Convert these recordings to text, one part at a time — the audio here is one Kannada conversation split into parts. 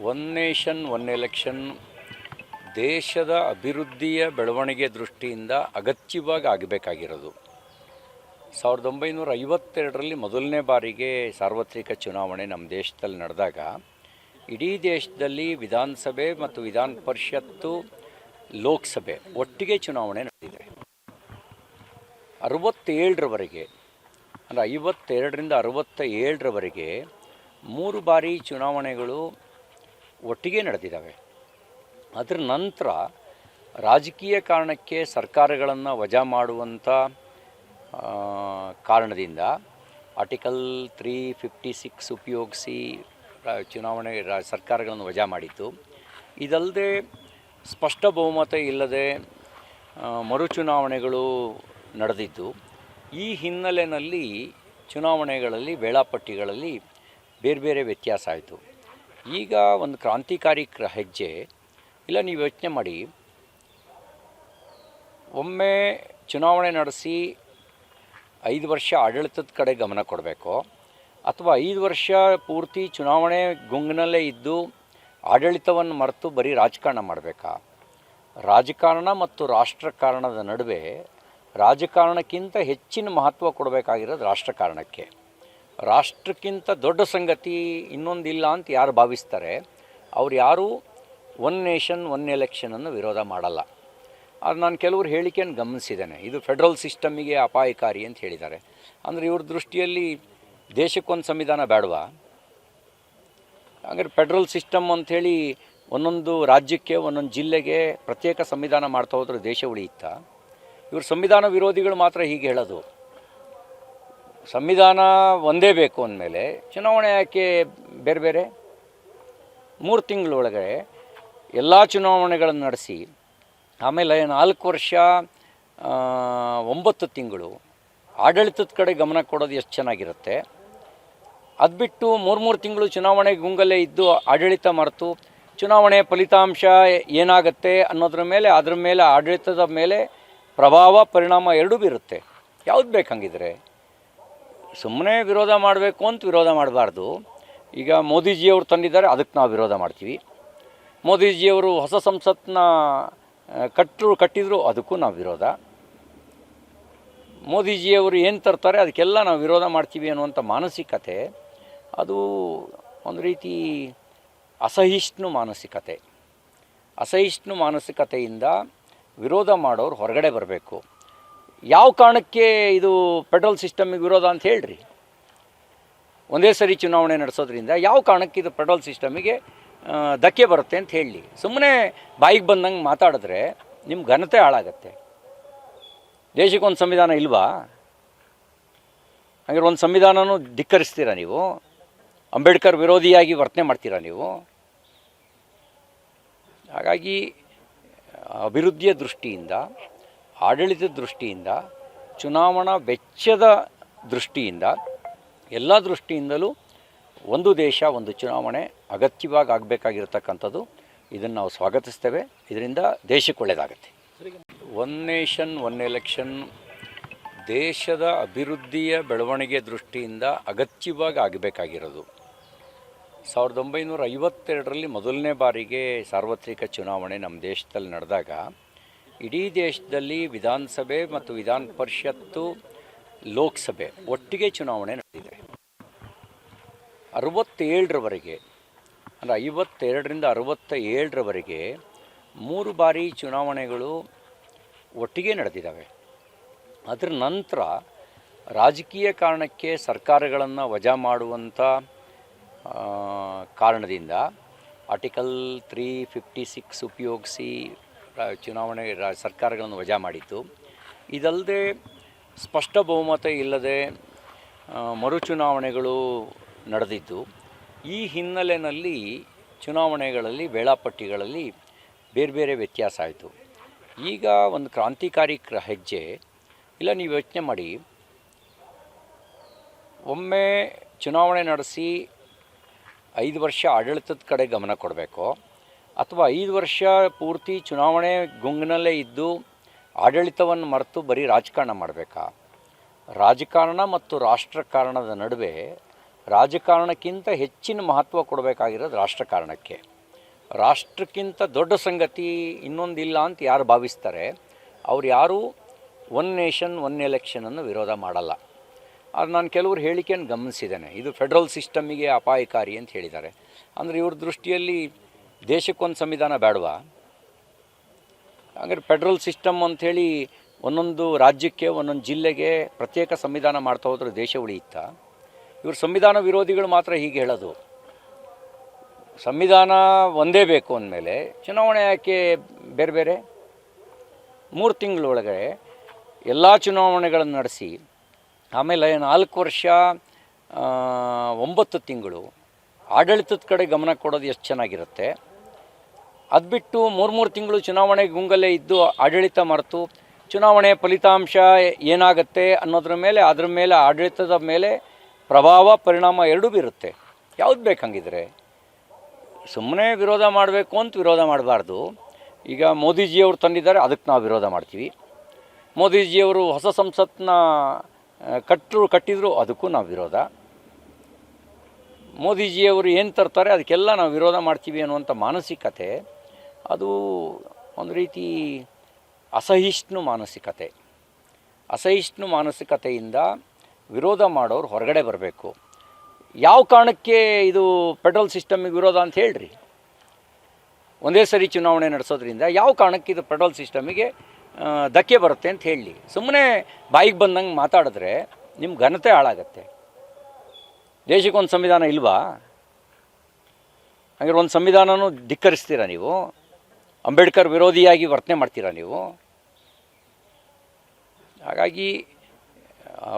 ಒನ್ ನೇಷನ್ ಒನ್ ಎಲೆಕ್ಷನ್ ದೇಶದ ಅಭಿವೃದ್ಧಿಯ ಬೆಳವಣಿಗೆ ದೃಷ್ಟಿಯಿಂದ ಅಗತ್ಯವಾಗಿ ಆಗಬೇಕಾಗಿರೋದು. 1952ರಲ್ಲಿ ಮೊದಲನೇ ಬಾರಿಗೆ ಸಾರ್ವತ್ರಿಕ ಚುನಾವಣೆ ನಮ್ಮ ದೇಶದಲ್ಲಿ ನಡೆದಾಗ ಇಡೀ ದೇಶದಲ್ಲಿ ವಿಧಾನಸಭೆ ಮತ್ತು ವಿಧಾನ ಪರಿಷತ್ತು, ಲೋಕಸಭೆ ಒಟ್ಟಿಗೆ ಚುನಾವಣೆ ನಡೆದಿದೆ. 67ರವರೆಗೆ ಅಂದರೆ 52ರಿಂದ 67ರವರೆಗೆ 3 ಬಾರಿ ಚುನಾವಣೆಗಳು ಒಟ್ಟಿಗೆ ನಡೆದಿದ್ದಾವೆ. ಅದರ ನಂತರ ರಾಜಕೀಯ ಕಾರಣಕ್ಕೆ ಸರ್ಕಾರಗಳನ್ನು ವಜಾ ಮಾಡುವಂಥ ಕಾರಣದಿಂದ ಆರ್ಟಿಕಲ್ 356 ಉಪಯೋಗಿಸಿ ಚುನಾವಣೆ ಸರ್ಕಾರಗಳನ್ನು ವಜಾ ಮಾಡಿತ್ತು. ಇದಲ್ಲದೆ ಸ್ಪಷ್ಟ ಬಹುಮತ ಇಲ್ಲದೆ ಮರುಚುನಾವಣೆಗಳು ನಡೆದಿದ್ದು. ಈ ಹಿನ್ನೆಲೆಯಲ್ಲಿ ಚುನಾವಣೆಗಳಲ್ಲಿ ವೇಳಾಪಟ್ಟಿಗಳಲ್ಲಿ ಬೇರೆ ಬೇರೆ ವ್ಯತ್ಯಾಸ ಆಯಿತು. ಈಗ ಒಂದು ಕ್ರಾಂತಿಕಾರಿ ಹೆಜ್ಜೆ ಇಲ್ಲ. ನೀವು ಯೋಚನೆ ಮಾಡಿ, ಒಮ್ಮೆ ಚುನಾವಣೆ ನಡೆಸಿ 5 ವರ್ಷ ಆಡಳಿತದ ಕಡೆ ಗಮನ ಕೊಡಬೇಕು, ಅಥವಾ 5 ವರ್ಷ ಪೂರ್ತಿ ಚುನಾವಣೆ ಗುಂಗಿನಲ್ಲೇ ಇದ್ದು ಆಡಳಿತವನ್ನು ಮರೆತು ಬರೀ ರಾಜಕಾರಣ ಮಾಡಬೇಕಾ? ರಾಜಕಾರಣ ಮತ್ತು ರಾಷ್ಟ್ರಕಾರಣದ ನಡುವೆ ರಾಜಕಾರಣಕ್ಕಿಂತ ಹೆಚ್ಚಿನ ಮಹತ್ವ ಕೊಡಬೇಕಾಗಿರೋದು ರಾಷ್ಟ್ರಕಾರಣಕ್ಕೆ. ರಾಷ್ಟ್ರಕ್ಕಿಂತ ದೊಡ್ಡ ಸಂಗತಿ ಇನ್ನೊಂದಿಲ್ಲ ಅಂತ ಯಾರು ಭಾವಿಸ್ತಾರೆ ಅವ್ರು ಯಾರೂ ಒನ್ ನೇಷನ್ ಒನ್ ಎಲೆಕ್ಷನನ್ನು ವಿರೋಧ ಮಾಡಲ್ಲ. ಅದು ನಾನು ಕೆಲವರು ಹೇಳಿಕೆಯನ್ನು ಗಮನಿಸಿದ್ದೇನೆ. ಇದು ಫೆಡ್ರಲ್ ಸಿಸ್ಟಮ್ಮಿಗೆ ಅಪಾಯಕಾರಿ ಅಂತ ಹೇಳಿದ್ದಾರೆ. ಅಂದರೆ ಇವ್ರ ದೃಷ್ಟಿಯಲ್ಲಿ ದೇಶಕ್ಕೊಂದು ಸಂವಿಧಾನ ಬೇಡವಾ? ಹಾಗಾದ್ರೆ ಫೆಡ್ರಲ್ ಸಿಸ್ಟಮ್ ಅಂಥೇಳಿ ಒಂದೊಂದು ರಾಜ್ಯಕ್ಕೆ ಒಂದೊಂದು ಜಿಲ್ಲೆಗೆ ಪ್ರತ್ಯೇಕ ಸಂವಿಧಾನ ಮಾಡ್ತಾ ಹೋದ್ರೆ ದೇಶ ಉಳಿಯುತ್ತಾ? ಇವರು ಸಂವಿಧಾನ ವಿರೋಧಿಗಳು ಮಾತ್ರ ಹೀಗೆ ಹೇಳೋದು. ಸಂವಿಧಾನ ಒಂದೇ ಬೇಕು ಅಂದಮೇಲೆ ಚುನಾವಣೆ ಯಾಕೆ ಬೇರೆ ಬೇರೆ? 3 ತಿಂಗಳೊಳಗೆ ಎಲ್ಲ ಚುನಾವಣೆಗಳನ್ನು ನಡೆಸಿ ಆಮೇಲೆ 4 ವರ್ಷ 9 ತಿಂಗಳು ಆಡಳಿತದ ಕಡೆ ಗಮನ ಕೊಡೋದು ಎಷ್ಟು ಚೆನ್ನಾಗಿರುತ್ತೆ. ಅದು ಬಿಟ್ಟು 3 ತಿಂಗಳು ಚುನಾವಣೆ ಗುಂಗಲ್ಲೇ ಇದ್ದು ಆಡಳಿತ ಮರೆತು ಚುನಾವಣೆ ಫಲಿತಾಂಶ ಏನಾಗುತ್ತೆ ಅನ್ನೋದ್ರ ಮೇಲೆ ಅದರ ಮೇಲೆ ಆಡಳಿತದ ಮೇಲೆ ಪ್ರಭಾವ ಪರಿಣಾಮ ಎರಡೂ ಬೀರುತ್ತೆ. ಯಾವ್ದು ಬೇಕಂಗಿದ್ರೆ ಸುಮ್ಮನೆ ವಿರೋಧ ಮಾಡಬೇಕು ಅಂತ ವಿರೋಧ ಮಾಡಬಾರ್ದು. ಈಗ ಮೋದಿಜಿಯವರು ತಂದಿದ್ದಾರೆ, ಅದಕ್ಕೆ ನಾವು ವಿರೋಧ ಮಾಡ್ತೀವಿ. ಮೋದಿಜಿಯವರು ಹೊಸ ಸಂಸತ್ತನ್ನ ಕಟ್ಟಿದ್ರು, ಅದಕ್ಕೂ ನಾವು ವಿರೋಧ. ಮೋದಿಜಿಯವರು ಏನು ತರ್ತಾರೆ ಅದಕ್ಕೆಲ್ಲ ನಾವು ವಿರೋಧ ಮಾಡ್ತೀವಿ ಅನ್ನುವಂಥ ಮಾನಸಿಕತೆ ಅದು ಒಂದು ರೀತಿ ಅಸಹಿಷ್ಣು ಮಾನಸಿಕತೆಯಿಂದ ವಿರೋಧ ಮಾಡೋರು ಹೊರಗಡೆ ಬರಬೇಕು. ಯಾವ ಕಾರಣಕ್ಕೆ ಇದು ಫೆಡ್ರಲ್ ಸಿಸ್ಟಮ್ಮಿಗೆ ವಿರೋಧ ಅಂತ ಹೇಳ್ರಿ. ಒಂದೇ ಸರಿ ಚುನಾವಣೆ ನಡೆಸೋದ್ರಿಂದ ಯಾವ ಕಾರಣಕ್ಕೆ ಇದು ಫೆಡ್ರಲ್ ಸಿಸ್ಟಮಿಗೆ ಧಕ್ಕೆ ಬರುತ್ತೆ ಅಂತ ಹೇಳಿ. ಸುಮ್ಮನೆ ಬಾಯಿಗೆ ಬಂದಂಗೆ ಮಾತಾಡಿದ್ರೆ ನಿಮ್ಮ ಘನತೆ ಹಾಳಾಗತ್ತೆ. ದೇಶಕ್ಕೊಂದು ಸಂವಿಧಾನ ಇಲ್ವಾ? ಹಾಗೆ ಒಂದು ಸಂವಿಧಾನನೂ ಧಿಕ್ಕರಿಸ್ತೀರಾ ನೀವು? ಅಂಬೇಡ್ಕರ್ ವಿರೋಧಿಯಾಗಿ ವರ್ತನೆ ಮಾಡ್ತೀರಾ ನೀವು? ಹಾಗಾಗಿ ಅಭಿವೃದ್ಧಿಯ ದೃಷ್ಟಿಯಿಂದ, ಆಡಳಿತದ ದೃಷ್ಟಿಯಿಂದ, ಚುನಾವಣಾ ವೆಚ್ಚದ ದೃಷ್ಟಿಯಿಂದ, ಎಲ್ಲ ದೃಷ್ಟಿಯಿಂದಲೂ ಒಂದು ದೇಶ ಒಂದು ಚುನಾವಣೆ ಅಗತ್ಯವಾಗಿ ಆಗಬೇಕಾಗಿರ್ತಕ್ಕಂಥದ್ದು. ಇದನ್ನು ನಾವು ಸ್ವಾಗತಿಸ್ತೇವೆ. ಇದರಿಂದ ದೇಶಕ್ಕೆ ಒಳ್ಳೆಯದಾಗತ್ತೆ. ಒನ್ ನೇಷನ್ ಒನ್ ಎಲೆಕ್ಷನ್ ದೇಶದ ಅಭಿವೃದ್ಧಿಯ ಬೆಳವಣಿಗೆ ದೃಷ್ಟಿಯಿಂದ ಅಗತ್ಯವಾಗಿ ಆಗಬೇಕಾಗಿರೋದು. 1952ರಲ್ಲಿ ಮೊದಲನೇ ಬಾರಿಗೆ ಸಾರ್ವತ್ರಿಕ ಚುನಾವಣೆ ನಮ್ಮ ದೇಶದಲ್ಲಿ ನಡೆದಾಗ ಇಡೀ ದೇಶದಲ್ಲಿ ವಿಧಾನಸಭೆ ಮತ್ತು ವಿಧಾನ ಪರಿಷತ್ತು, ಲೋಕಸಭೆ ಒಟ್ಟಿಗೆ ಚುನಾವಣೆ ನಡೆದಿದೆ. 67ರವರೆಗೆ ಅಂದರೆ 52ರಿಂದ 67ರವರೆಗೆ 3 ಬಾರಿ ಚುನಾವಣೆಗಳು ಒಟ್ಟಿಗೆ ನಡೆದಿದ್ದಾವೆ. ಅದರ ನಂತರ ರಾಜಕೀಯ ಕಾರಣಕ್ಕೆ ಸರ್ಕಾರಗಳನ್ನು ವಜಾ ಮಾಡುವಂಥ ಕಾರಣದಿಂದ ಆರ್ಟಿಕಲ್ 356 ಉಪಯೋಗಿಸಿ ಚುನಾವಣೆ ಸರ್ಕಾರಗಳನ್ನು ವಜಾ ಮಾಡಿತ್ತು. ಇದಲ್ಲದೆ ಸ್ಪಷ್ಟ ಬಹುಮತ ಇಲ್ಲದೆ ಮರುಚುನಾವಣೆಗಳು ನಡೆದಿದ್ದು. ಈ ಹಿನ್ನೆಲೆಯಲ್ಲಿ ಚುನಾವಣೆಗಳಲ್ಲಿ ವೇಳಾಪಟ್ಟಿಗಳಲ್ಲಿ ಬೇರೆ ಬೇರೆ ವ್ಯತ್ಯಾಸ ಆಯಿತು. ಈಗ ಒಂದು ಕ್ರಾಂತಿಕಾರಿ ಹೆಜ್ಜೆ ಇಲ್ಲ. ನೀವು ಯೋಚನೆ ಮಾಡಿ, ಒಮ್ಮೆ ಚುನಾವಣೆ ನಡೆಸಿ 5 ವರ್ಷ ಆಡಳಿತದ ಕಡೆ ಗಮನ ಕೊಡಬೇಕು, ಅಥವಾ 5 ವರ್ಷ ಪೂರ್ತಿ ಚುನಾವಣೆ ಗುಂಗಿನಲ್ಲೇ ಇದ್ದು ಆಡಳಿತವನ್ನು ಮರೆತು ಬರೀ ರಾಜಕಾರಣ ಮಾಡಬೇಕಾ? ರಾಜಕಾರಣ ಮತ್ತು ರಾಷ್ಟ್ರಕಾರಣದ ನಡುವೆ ರಾಜಕಾರಣಕ್ಕಿಂತ ಹೆಚ್ಚಿನ ಮಹತ್ವ ಕೊಡಬೇಕಾಗಿರೋದು ರಾಷ್ಟ್ರಕಾರಣಕ್ಕೆ. ರಾಷ್ಟ್ರಕ್ಕಿಂತ ದೊಡ್ಡ ಸಂಗತಿ ಇನ್ನೊಂದಿಲ್ಲ ಅಂತ ಯಾರು ಭಾವಿಸ್ತಾರೆ ಅವ್ರು ಯಾರೂ ಒನ್ ನೇಷನ್ ಒನ್ ಎಲೆಕ್ಷನನ್ನು ವಿರೋಧ ಮಾಡಲ್ಲ. ಅದು ನಾನು ಕೆಲವರು ಹೇಳಿಕೆಯನ್ನು ಗಮನಿಸಿದ್ದೇನೆ, ಇದು ಫೆಡ್ರಲ್ ಸಿಸ್ಟಮಿಗೆ ಅಪಾಯಕಾರಿ ಅಂತ ಹೇಳಿದ್ದಾರೆ. ಅಂದರೆ ಇವ್ರ ದೃಷ್ಟಿಯಲ್ಲಿ ದೇಶಕ್ಕೊಂದು ಸಂವಿಧಾನ ಬೇಡವಾ? ಹಾಗಾದ್ರೆ ಫೆಡ್ರಲ್ ಸಿಸ್ಟಮ್ ಅಂಥೇಳಿ ಒಂದೊಂದು ರಾಜ್ಯಕ್ಕೆ ಒಂದೊಂದು ಜಿಲ್ಲೆಗೆ ಪ್ರತ್ಯೇಕ ಸಂವಿಧಾನ ಮಾಡ್ತಾ ಹೋದ್ರೆ ದೇಶ ಉಳಿಯುತ್ತಾ? ಇವರು ಸಂವಿಧಾನ ವಿರೋಧಿಗಳು ಮಾತ್ರ ಹೀಗೆ ಹೇಳೋದು. ಸಂವಿಧಾನ ಒಂದೇ ಬೇಕು ಅಂದಮೇಲೆ ಚುನಾವಣೆ ಯಾಕೆ ಬೇರೆ ಬೇರೆ? 3 ತಿಂಗಳೊಳಗೆ ಎಲ್ಲ ಚುನಾವಣೆಗಳನ್ನು ನಡೆಸಿ ಆಮೇಲೆ 4 ವರ್ಷ 9 ತಿಂಗಳು ಆಡಳಿತದ ಕಡೆ ಗಮನ ಕೊಡೋದು ಎಷ್ಟು ಚೆನ್ನಾಗಿರುತ್ತೆ. ಅದು ಬಿಟ್ಟು 3 ತಿಂಗಳು ಚುನಾವಣೆ ಗುಂಗಲ್ಲೇ ಇದ್ದು ಆಡಳಿತ ಮರೆತು ಚುನಾವಣೆ ಫಲಿತಾಂಶ ಏನಾಗುತ್ತೆ ಅನ್ನೋದ್ರ ಮೇಲೆ ಅದ್ರ ಮೇಲೆ ಆಡಳಿತದ ಮೇಲೆ ಪ್ರಭಾವ ಪರಿಣಾಮ ಎರಡೂ ಬೀರುತ್ತೆ. ಯಾವ್ದು ಬೇಕಂಗಿದ್ರೆ ಸುಮ್ಮನೆ ವಿರೋಧ ಮಾಡಬೇಕು ಅಂತ ವಿರೋಧ ಮಾಡಬಾರ್ದು. ಈಗ ಮೋದಿಜಿಯವರು ತಂದಿದ್ದಾರೆ, ಅದಕ್ಕೆ ನಾವು ವಿರೋಧ ಮಾಡ್ತೀವಿ. ಮೋದಿಜಿಯವರು ಹೊಸ ಸಂಸತ್ತನ್ನ ಕಟ್ಟಿದ್ರು, ಅದಕ್ಕೂ ನಾವು ವಿರೋಧ. ಮೋದಿಜಿಯವರು ಏನು ತರ್ತಾರೆ ಅದಕ್ಕೆಲ್ಲ ನಾವು ವಿರೋಧ ಮಾಡ್ತೀವಿ ಅನ್ನುವಂಥ ಮಾನಸಿಕತೆ ಅದು ಒಂದು ರೀತಿ ಅಸಹಿಷ್ಣು ಮಾನಸಿಕತೆಯಿಂದ ವಿರೋಧ ಮಾಡೋರು ಹೊರಗಡೆ ಬರಬೇಕು. ಯಾವ ಕಾರಣಕ್ಕೆ ಇದು ಫೆಡ್ರಲ್ ಸಿಸ್ಟಮಿಗೆ ವಿರೋಧ ಅಂತ ಹೇಳ್ರಿ. ಒಂದೇ ಸರಿ ಚುನಾವಣೆ ನಡೆಸೋದ್ರಿಂದ ಯಾವ ಕಾರಣಕ್ಕೆ ಇದು ಫೆಡ್ರಲ್ ಸಿಸ್ಟಮಿಗೆ ಧಕ್ಕೆ ಬರುತ್ತೆ ಅಂತ ಹೇಳಿ. ಸುಮ್ಮನೆ ಬಾಯಿಗೆ ಬಂದಂಗೆ ಮಾತಾಡಿದ್ರೆ ನಿಮ್ಮ ಘನತೆ ಹಾಳಾಗತ್ತೆ. ದೇಶಕ್ಕೊಂದು ಸಂವಿಧಾನ ಇಲ್ವಾ? ಹಾಗೆ ಒಂದು ಸಂವಿಧಾನನೂ ಧಿಕ್ಕರಿಸ್ತೀರಾ ನೀವು? ಅಂಬೇಡ್ಕರ್ ವಿರೋಧಿಯಾಗಿ ವರ್ತನೆ ಮಾಡ್ತೀರಾ ನೀವು? ಹಾಗಾಗಿ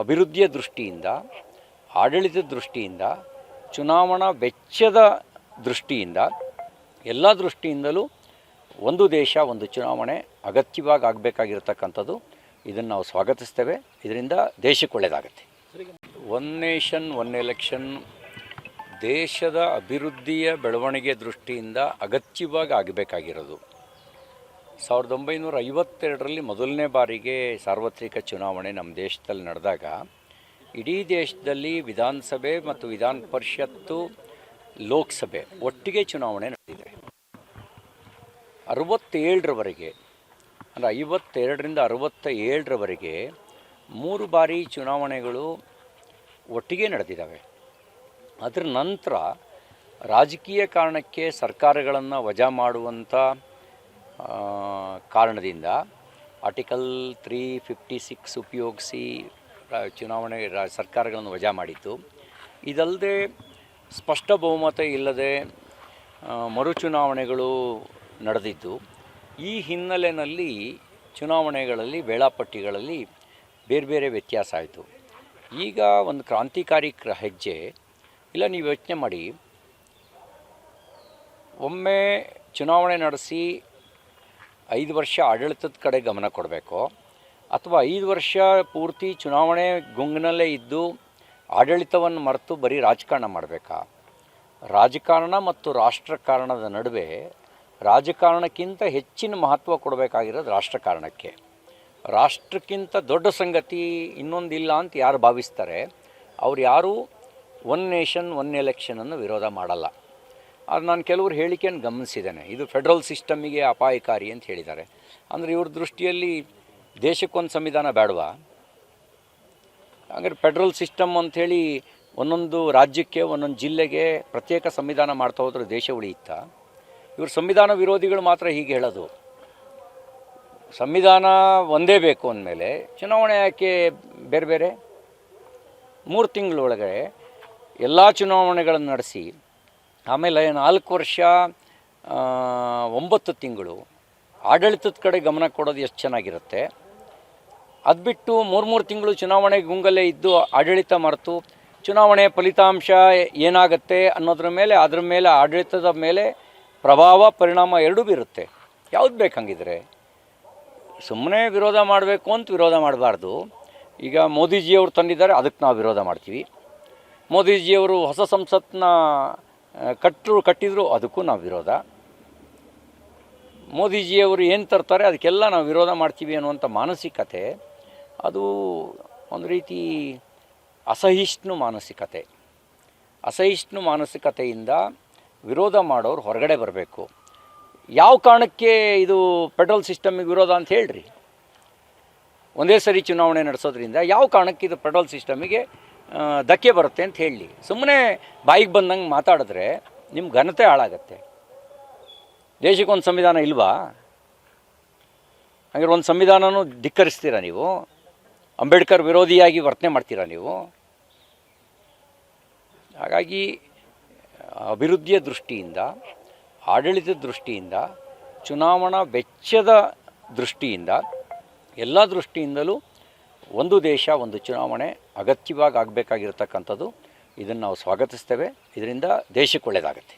ಅಭಿವೃದ್ಧಿಯ ದೃಷ್ಟಿಯಿಂದ, ಆಡಳಿತದ ದೃಷ್ಟಿಯಿಂದ, ಚುನಾವಣಾ ವೆಚ್ಚದ ದೃಷ್ಟಿಯಿಂದ, ಎಲ್ಲ ದೃಷ್ಟಿಯಿಂದಲೂ ಒಂದು ದೇಶ ಒಂದು ಚುನಾವಣೆ ಅಗತ್ಯವಾಗಿ ಆಗಬೇಕಾಗಿರ್ತಕ್ಕಂಥದ್ದು. ಇದನ್ನು ನಾವು ಸ್ವಾಗತಿಸ್ತೇವೆ. ಇದರಿಂದ ದೇಶಕ್ಕೆ ಒಳ್ಳೆಯದಾಗುತ್ತೆ. ಒನ್ ನೇಷನ್ ಒನ್ ಎಲೆಕ್ಷನ್ ದೇಶದ ಅಭಿವೃದ್ಧಿಯ ಬೆಳವಣಿಗೆ ದೃಷ್ಟಿಯಿಂದ ಅಗತ್ಯವಾಗಿ ಆಗಬೇಕಾಗಿರೋದು. 1952ರಲ್ಲಿ ಮೊದಲನೇ ಬಾರಿಗೆ ಸಾರ್ವತ್ರಿಕ ಚುನಾವಣೆ ನಮ್ಮ ದೇಶದಲ್ಲಿ ನಡೆದಾಗ ಇಡೀ ದೇಶದಲ್ಲಿ ವಿಧಾನಸಭೆ ಮತ್ತು ವಿಧಾನ ಪರಿಷತ್ತು, ಲೋಕಸಭೆ ಒಟ್ಟಿಗೆ ಚುನಾವಣೆ ನಡೆದಿದೆ. 67ರವರೆಗೆ ಅಂದರೆ 52ರಿಂದ 67ರವರೆಗೆ 3 ಬಾರಿ ಚುನಾವಣೆಗಳು ಒಟ್ಟಿಗೆ ನಡೆದಿದ್ದಾವೆ. ಅದರ ನಂತರ ರಾಜಕೀಯ ಕಾರಣಕ್ಕೆ ಸರ್ಕಾರಗಳನ್ನು ವಜಾ ಮಾಡುವಂಥ ಕಾರಣದಿಂದ ಆರ್ಟಿಕಲ್ 356 ಉಪಯೋಗಿಸಿ ಚುನಾವಣೆ ಸರ್ಕಾರಗಳನ್ನು ವಜಾ ಮಾಡಿತ್ತು. ಇದಲ್ಲದೆ ಸ್ಪಷ್ಟ ಬಹುಮತ ಇಲ್ಲದೆ ಮರುಚುನಾವಣೆಗಳು ನಡೆದಿದ್ದು. ಈ ಹಿನ್ನೆಲೆಯಲ್ಲಿ ಚುನಾವಣೆಗಳಲ್ಲಿ ವೇಳಾಪಟ್ಟಿಗಳಲ್ಲಿ ಬೇರೆ ಬೇರೆ ವ್ಯತ್ಯಾಸ ಆಯಿತು. ಈಗ ಒಂದು ಕ್ರಾಂತಿಕಾರಿ ಹೆಜ್ಜೆ ಇಲ್ಲ. ನೀವು ಯೋಚನೆ ಮಾಡಿ, ಒಮ್ಮೆ ಚುನಾವಣೆ ನಡೆಸಿ 5 ವರ್ಷ ಆಡಳಿತದ ಕಡೆ ಗಮನ ಕೊಡಬೇಕು, ಅಥವಾ 5 ವರ್ಷ ಪೂರ್ತಿ ಚುನಾವಣೆ ಗುಂಗಿನಲ್ಲೇ ಇದ್ದು ಆಡಳಿತವನ್ನು ಮರೆತು ಬರೀ ರಾಜಕಾರಣ ಮಾಡಬೇಕಾ? ರಾಜಕಾರಣ ಮತ್ತು ರಾಷ್ಟ್ರಕಾರಣದ ನಡುವೆ ರಾಜಕಾರಣಕ್ಕಿಂತ ಹೆಚ್ಚಿನ ಮಹತ್ವ ಕೊಡಬೇಕಾಗಿರೋದು ರಾಷ್ಟ್ರಕಾರಣಕ್ಕೆ. ರಾಷ್ಟ್ರಕ್ಕಿಂತ ದೊಡ್ಡ ಸಂಗತಿ ಇನ್ನೊಂದಿಲ್ಲ ಅಂತ ಯಾರು ಭಾವಿಸ್ತಾರೆ ಅವ್ರು ಯಾರೂ ಒನ್ ನೇಷನ್ ಒನ್ ಎಲೆಕ್ಷನನ್ನು ವಿರೋಧ ಮಾಡಲ್ಲ. ಅದು ನಾನು ಕೆಲವರು ಹೇಳಿಕೆಯನ್ನು ಗಮನಿಸಿದ್ದೇನೆ, ಇದು ಫೆಡ್ರಲ್ ಸಿಸ್ಟಮಿಗೆ ಅಪಾಯಕಾರಿ ಅಂತ ಹೇಳಿದ್ದಾರೆ. ಅಂದರೆ ಇವ್ರ ದೃಷ್ಟಿಯಲ್ಲಿ ದೇಶಕ್ಕೊಂದು ಸಂವಿಧಾನ ಬೇಡವಾ? ಹಾಗಾದ್ರೆ ಫೆಡ್ರಲ್ ಸಿಸ್ಟಮ್ ಅಂಥೇಳಿ ಒಂದೊಂದು ರಾಜ್ಯಕ್ಕೆ ಒಂದೊಂದು ಜಿಲ್ಲೆಗೆ ಪ್ರತ್ಯೇಕ ಸಂವಿಧಾನ ಮಾಡ್ತಾ ಹೋದ್ರೆ ದೇಶ ಉಳಿಯುತ್ತಾ? ಇವರು ಸಂವಿಧಾನ ವಿರೋಧಿಗಳು ಮಾತ್ರ ಹೀಗೆ ಹೇಳೋದು. ಸಂವಿಧಾನ ಒಂದೇ ಬೇಕು ಅಂದಮೇಲೆ ಚುನಾವಣೆ ಯಾಕೆ ಬೇರೆ ಬೇರೆ? 3 ತಿಂಗಳೊಳಗೆ ಎಲ್ಲ ಚುನಾವಣೆಗಳನ್ನು ನಡೆಸಿ ಆಮೇಲೆ 4 ವರ್ಷ 9 ತಿಂಗಳು ಆಡಳಿತದ ಕಡೆ ಗಮನ ಕೊಡೋದು ಎಷ್ಟು ಚೆನ್ನಾಗಿರುತ್ತೆ. ಅದು ಬಿಟ್ಟು 3 ತಿಂಗಳು ಚುನಾವಣೆ ಗುಂಗಲ್ಲೇ ಇದ್ದು ಆಡಳಿತ ಮರೆತು ಚುನಾವಣೆ ಫಲಿತಾಂಶ ಏನಾಗುತ್ತೆ ಅನ್ನೋದ್ರ ಮೇಲೆ ಅದ್ರ ಮೇಲೆ ಆಡಳಿತದ ಮೇಲೆ ಪ್ರಭಾವ ಪರಿಣಾಮ ಎರಡೂ ಬೀರುತ್ತೆ. ಯಾವ್ದು ಬೇಕಂಗಿದ್ರೆ ಸುಮ್ಮನೆ ವಿರೋಧ ಮಾಡಬೇಕು ಅಂತ ವಿರೋಧ ಮಾಡಬಾರ್ದು. ಈಗ ಮೋದಿಜಿಯವರು ತಂದಿದ್ದಾರೆ, ಅದಕ್ಕೆ ನಾವು ವಿರೋಧ ಮಾಡ್ತೀವಿ. ಮೋದಿಜಿಯವರು ಹೊಸ ಸಂಸತ್ತನ್ನ ಕಟ್ಟಿದ್ರು, ಅದಕ್ಕೂ ನಾವು ವಿರೋಧ. ಮೋದಿಜಿಯವರು ಏನು ತರ್ತಾರೆ ಅದಕ್ಕೆಲ್ಲ ನಾವು ವಿರೋಧ ಮಾಡ್ತೀವಿ ಅನ್ನುವಂಥ ಮಾನಸಿಕತೆ ಅದು ಒಂದು ರೀತಿ ಅಸಹಿಷ್ಣು ಮಾನಸಿಕತೆಯಿಂದ ವಿರೋಧ ಮಾಡೋರು ಹೊರಗಡೆ ಬರಬೇಕು. ಯಾವ ಕಾರಣಕ್ಕೆ ಇದು ಫೆಡ್ರಲ್ ಸಿಸ್ಟಮಿಗೆ ವಿರೋಧ ಅಂತ ಹೇಳ್ರಿ. ಒಂದೇ ಸರಿ ಚುನಾವಣೆ ನಡೆಸೋದ್ರಿಂದ ಯಾವ ಕಾರಣಕ್ಕೆ ಇದು ಫೆಡ್ರಲ್ ಸಿಸ್ಟಮಿಗೆ ಧಕ್ಕೆ ಬರುತ್ತೆ ಅಂತ ಹೇಳಿ. ಸುಮ್ಮನೆ ಬಾಯಿಗೆ ಬಂದಂಗೆ ಮಾತಾಡಿದ್ರೆ ನಿಮ್ಮ ಘನತೆ ಹಾಳಾಗತ್ತೆ. ದೇಶಕ್ಕೊಂದು ಸಂವಿಧಾನ ಇಲ್ವಾ? ಹಾಗೆ ಒಂದು ಸಂವಿಧಾನನೂ ಧಿಕ್ಕರಿಸ್ತೀರಾ ನೀವು? ಅಂಬೇಡ್ಕರ್ ವಿರೋಧಿಯಾಗಿ ವರ್ತನೆ ಮಾಡ್ತೀರಾ ನೀವು? ಹಾಗಾಗಿ ಅಭಿವೃದ್ಧಿಯ ದೃಷ್ಟಿಯಿಂದ, ಆಡಳಿತದ ದೃಷ್ಟಿಯಿಂದ, ಚುನಾವಣಾ ವೆಚ್ಚದ ದೃಷ್ಟಿಯಿಂದ, ಎಲ್ಲ ದೃಷ್ಟಿಯಿಂದಲೂ ಒಂದು ದೇಶ ಒಂದು ಚುನಾವಣೆ ಅಗತ್ಯವಾಗಿ ಆಗಬೇಕಾಗಿರ್ತಕ್ಕಂಥದ್ದು. ಇದನ್ನು ನಾವು ಸ್ವಾಗತಿಸ್ತೇವೆ. ಇದರಿಂದ ದೇಶಕ್ಕೆ ಒಳ್ಳೆಯದಾಗುತ್ತೆ.